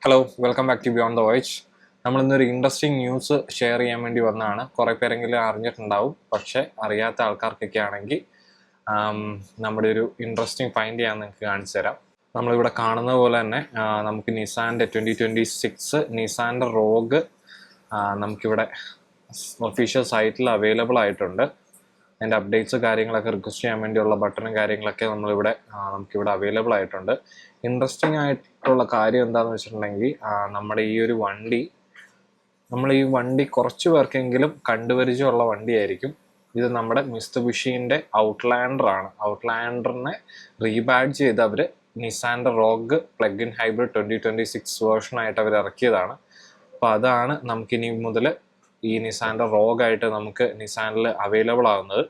Hello welcome back to beyond the voice. നമ്മളിന്നൊരു interesting news share ചെയ്യാൻ വേണ്ടി വന്നതാണ്. കുറേ പേരെങ്കിലും അറിഞ്ഞിട്ടുണ്ടാവും, പക്ഷേ അറിയാത്ത ആൾക്കാർക്കൊക്കെ ആണെങ്കിൽ നമ്മുടെ ഒരു ഇൻട്രസ്റ്റിംഗ് ഫൈൻഡ് ചെയ്യാൻ നിങ്ങൾക്ക് കാണിച്ചു തരാം. നമ്മളിവിടെ കാണുന്നത് പോലെ തന്നെ നമുക്ക് നിസാൻ്റെ 2026 നിസാൻ്റെ റോഗ് നമുക്കിവിടെ ഒഫീഷ്യൽ സൈറ്റിൽ അവൈലബിൾ ആയിട്ടുണ്ട്. അതിൻ്റെ അപ്ഡേറ്റ്സ് കാര്യങ്ങളൊക്കെ റിക്വസ്റ്റ് ചെയ്യാൻ വേണ്ടിയുള്ള ബട്ടണും കാര്യങ്ങളൊക്കെ നമുക്കിവിടെ അവൈലബിൾ ആയിട്ടുണ്ട്. ഇൻട്രസ്റ്റിംഗ് ആയിട്ടുള്ള കാര്യം എന്താണെന്ന് വെച്ചിട്ടുണ്ടെങ്കിൽ നമ്മുടെ ഈ വണ്ടി കുറച്ച് പേർക്കെങ്കിലും കണ്ടുപരിചയമുള്ള വണ്ടിയായിരിക്കും. ഇത് നമ്മുടെ മിസ്തുബിഷിൻ്റെ ഔട്ട്ലാൻഡർ ആണ്. ഔട്ട്ലാൻഡറിനെ റീബാഡ്ജ് ചെയ്ത് അവർ നിസാൻ്റെ റോഗ് പ്ലഗ് ഇൻ ഹൈബ്രിഡ് 2026 വേർഷനായിട്ട് അവർ ഇറക്കിയതാണ്. അപ്പോൾ അതാണ് നമുക്കിനി മുതൽ ഈ നിസാൻ്റെ റോഗായിട്ട് നമുക്ക് നിസാനിൽ അവൈലബിൾ ആകുന്നത്.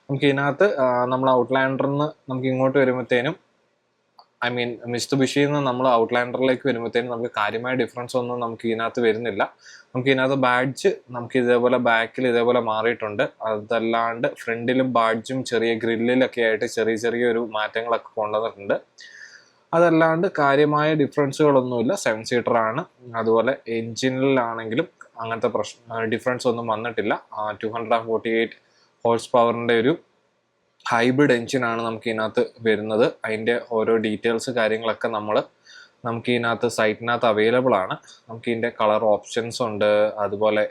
നമുക്ക് ഇതിനകത്ത് നമ്മൾ ഔട്ട്ലാൻഡറിന്ന് നമുക്ക് ഇങ്ങോട്ട് വരുമ്പോഴത്തേനും മിസ്തുബിഷിയിൽ നിന്ന് നമ്മൾ ഔട്ട്ലാൻഡറിലേക്ക് വരുമ്പോഴത്തേനും നമുക്ക് കാര്യമായ ഡിഫറൻസ് ഒന്നും നമുക്ക് ഇതിനകത്ത് വരുന്നില്ല. നമുക്ക് ഇതിനകത്ത് ബാഡ്ജ് നമുക്ക് ഇതേപോലെ ബാക്കിൽ ഇതേപോലെ മാറിയിട്ടുണ്ട്. അതല്ലാണ്ട് ഫ്രണ്ടിലും ബാഡ്ജും ചെറിയ ഗ്രില്ലിലൊക്കെ ആയിട്ട് ചെറിയൊരു മാറ്റങ്ങളൊക്കെ കൊണ്ടുവന്നിട്ടുണ്ട്. അതല്ലാണ്ട് കാര്യമായ ഡിഫറൻസുകളൊന്നുമില്ല. 7 സീറ്റർ ആണ്. അതുപോലെ എൻജിനിലാണെങ്കിലും അങ്ങനത്തെ ഡിഫറൻസ് ഒന്നും വന്നിട്ടില്ല. 248 ഹോഴ്സ് പവറിൻ്റെ ഒരു ഹൈബ്രിഡ് എൻജിനാണ് നമുക്ക് ഇതിനകത്ത് വരുന്നത്. അതിൻ്റെ ഓരോ ഡീറ്റെയിൽസ് കാര്യങ്ങളൊക്കെ നമുക്ക് ഇതിനകത്ത് സൈറ്റിനകത്ത് അവൈലബിൾ ആണ്. നമുക്ക് ഇതിൻ്റെ കളർ ഓപ്ഷൻസ് ഉണ്ട്. അതുപോലെ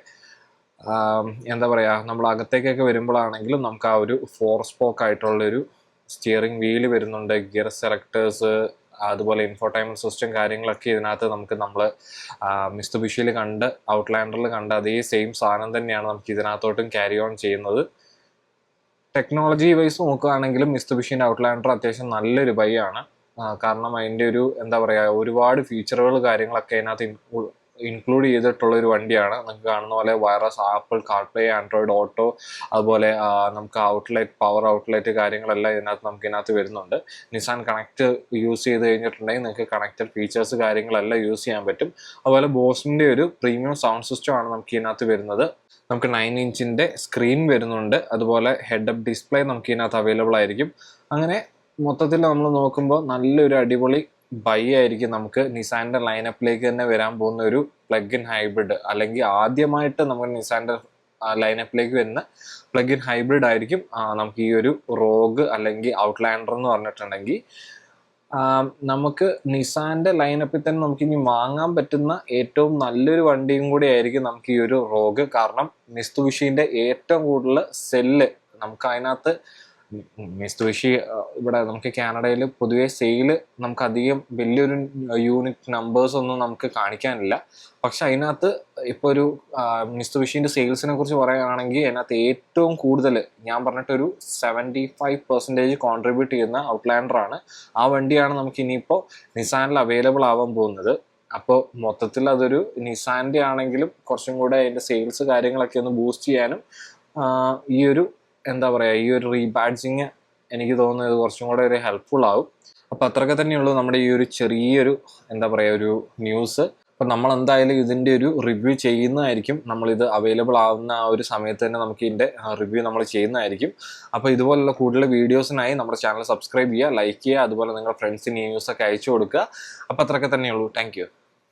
എന്താ പറയുക, നമ്മൾ അകത്തേക്കൊക്കെ വരുമ്പോഴാണെങ്കിലും നമുക്ക് ആ ഒരു 4 സ്പോക്ക് ആയിട്ടുള്ളൊരു സ്റ്റിയറിംഗ് വീല് വരുന്നുണ്ട്. ഗിയർ സെലക്ടേഴ്സ്, അതുപോലെ ഇൻഫോടൈൻമെന്റ് സിസ്റ്റം കാര്യങ്ങളൊക്കെ ഇതിനകത്ത് നമ്മൾ മിസ്തുബിഷിയിൽ ഔട്ട്ലാൻഡറിൽ കണ്ട അതേ സെയിം സാധനം തന്നെയാണ് നമുക്ക് ഇതിനകത്തോട്ടും ക്യാരി ഓൺ ചെയ്യുന്നത്. ടെക്നോളജി വൈസ് നോക്കുകയാണെങ്കിലും മിസ്തുബിഷിൻ്റെ ഔട്ട്ലാൻഡർ അത്യാവശ്യം നല്ലൊരു ബൈ ആണ്. കാരണം അതിൻ്റെ ഒരു എന്താ പറയുക, ഒരുപാട് ഫീച്ചറുകൾ കാര്യങ്ങളൊക്കെ അതിനകത്ത് ഇൻക്ലൂഡ് ചെയ്തിട്ടുള്ള ഒരു വണ്ടിയാണ്. നമുക്ക് കാണുന്ന പോലെ wireless apple CarPlay, Android auto, അതുപോലെ നമുക്ക് പവർ ഔട്ട്ലെറ്റ് കാര്യങ്ങളെല്ലാം ഇതിനകത്ത് വരുന്നുണ്ട്. നിസാൻ കണക്ട് യൂസ് ചെയ്ത് കഴിഞ്ഞിട്ടുണ്ടെങ്കിൽ നിങ്ങൾക്ക് കണക്റ്റഡ് ഫീച്ചേഴ്സ് കാര്യങ്ങളെല്ലാം യൂസ് ചെയ്യാൻ പറ്റും. അതുപോലെ ബോസിൻ്റെ ഒരു പ്രീമിയം സൗണ്ട് സിസ്റ്റം ആണ് നമുക്ക് ഇതിനകത്ത് വരുന്നത്. നമുക്ക് 9 ഇഞ്ചിൻ്റെ സ്ക്രീൻ വരുന്നുണ്ട്. അതുപോലെ ഹെഡ് അപ്പ് ഡിസ്പ്ലേ നമുക്ക് ഇതിനകത്ത് അവൈലബിൾ ആയിരിക്കും. അങ്ങനെ മൊത്തത്തിൽ നമ്മൾ നോക്കുമ്പോൾ നല്ലൊരു അടിപൊളി ബൈ ആയിരിക്കും നമുക്ക് നിസാൻ്റെ ലൈനപ്പിലേക്ക് തന്നെ വരാൻ പോകുന്ന ഒരു പ്ലഗ് ഇൻ ഹൈബ്രിഡ്, അല്ലെങ്കിൽ ആദ്യമായിട്ട് നമുക്ക് നിസാൻ്റെ ലൈനപ്പിലേക്ക് വരുന്ന പ്ലഗ് ഇൻ ഹൈബ്രിഡ് ആയിരിക്കും നമുക്ക് ഈ ഒരു റോഗ് അല്ലെങ്കിൽ ഔട്ട്ലാൻഡർ എന്ന് പറഞ്ഞിട്ടുണ്ടെങ്കിൽ. നമുക്ക് നിസാൻ്റെ ലൈനപ്പിൽ തന്നെ നമുക്ക് ഇനി വാങ്ങാൻ പറ്റുന്ന ഏറ്റവും നല്ലൊരു വണ്ടിയും കൂടി ആയിരിക്കും നമുക്ക് ഈ ഒരു റോഗ്. കാരണം മിസ്തുബിഷിൻ്റെ ഏറ്റവും കൂടുതൽ സെല്ല് നമുക്ക് അതിനകത്ത് മിസ്തുബിഷി ഇവിടെ നമുക്ക് കാനഡയിൽ പൊതുവേ സെയില് നമുക്ക് അധികം വലിയൊരു യൂണിറ്റ് നമ്പേഴ്സ് ഒന്നും നമുക്ക് കാണിക്കാനില്ല. പക്ഷെ അതിനകത്ത് ഇപ്പോൾ ഒരു മിസ്തുബിഷിൻ്റെ സെയിൽസിനെ കുറിച്ച് പറയുകയാണെങ്കിൽ അതിനകത്ത് ഏറ്റവും കൂടുതൽ ഞാൻ പറഞ്ഞിട്ടൊരു 75% കോൺട്രിബ്യൂട്ട് ചെയ്യുന്ന ഔട്ട്ലാൻഡറാണ്. ആ വണ്ടിയാണ് നമുക്ക് ഇനിയിപ്പോൾ നിസാനിൽ അവൈലബിൾ ആവാൻ പോകുന്നത്. അപ്പോൾ മൊത്തത്തിൽ അതൊരു നിസാൻ്റെ ആണെങ്കിലും കുറച്ചും കൂടെ അതിൻ്റെ സെയിൽസ് കാര്യങ്ങളൊക്കെ ഒന്ന് ബൂസ്റ്റ് ചെയ്യാനും ഈ ഒരു എന്താ പറയുക, ഈ ഒരു റീബാഡ്ജിങ് എനിക്ക് തോന്നുന്നത് കുറച്ചും കൂടെ ഒരു ഹെൽപ്ഫുൾ ആവും. അപ്പോൾ അത്രയൊക്കെ തന്നെയുള്ളൂ നമ്മുടെ ഈ ഒരു ചെറിയൊരു എന്താ പറയുക ഒരു ന്യൂസ്. അപ്പോൾ നമ്മൾ എന്തായാലും ഇതിൻ്റെ ഒരു റിവ്യൂ ചെയ്യുന്നതായിരിക്കും. നമ്മളിത് അവൈലബിൾ ആവുന്ന ആ ഒരു സമയത്ത് തന്നെ നമുക്ക് ഇതിൻ്റെ റിവ്യൂ നമ്മൾ ചെയ്യുന്നതായിരിക്കും. അപ്പോൾ ഇതുപോലുള്ള കൂടുതൽ വീഡിയോസിനായി നമ്മുടെ ചാനൽ സബ്സ്ക്രൈബ് ചെയ്യുക, ലൈക്ക് ചെയ്യുക, അതുപോലെ നിങ്ങളുടെ ഫ്രണ്ട്സിന് ന്യൂസൊക്കെ അയച്ചു കൊടുക്കുക. അപ്പോൾ അത്രയൊക്കെ തന്നെയുള്ളൂ. Thank U.